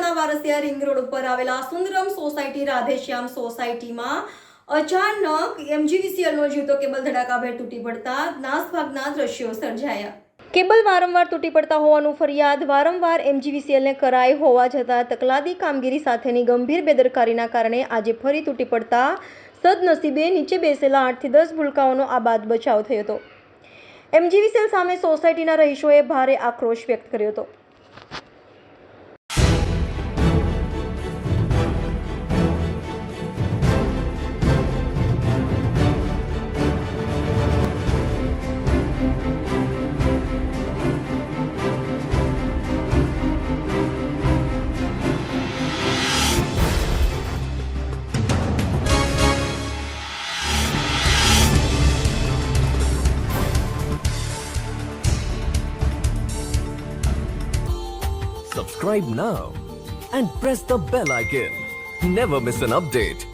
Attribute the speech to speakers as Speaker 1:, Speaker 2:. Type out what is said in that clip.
Speaker 1: વડોદરાના Varasiya ring road ઉપર આવેલા સુંદરમ સોસાયટી રાધેશ્યામ સોસાયટીમાં અચાનક એમજીવીસીએલનો જીવતો કેબલ ધડાકાભેર તૂટી પડતા નાસભાગના દ્રશ્યો સર્જાયા. કેબલ વારંવાર તૂટી પડતા હોવાનું ફરિયાદ વારંવાર એમજીવીસીએલને કરાઈ હોવા છતાં તકલાદી કામગીરી સાથેની ગંભીર બેદરકારીના કારણે આજે ફરી તૂટી પડતા સદનસીબે નીચે બેસેલા 8 થી 10 ભૂલકાઓનો આબાદ બચાવ થયો હતો. એમજીવીસીએલ સામે સોસાયટીના રહીશોએ ભારે આક્રોશ વ્યક્ત કર્યો હતો.
Speaker 2: Subscribe now and press the bell icon. Never miss an update.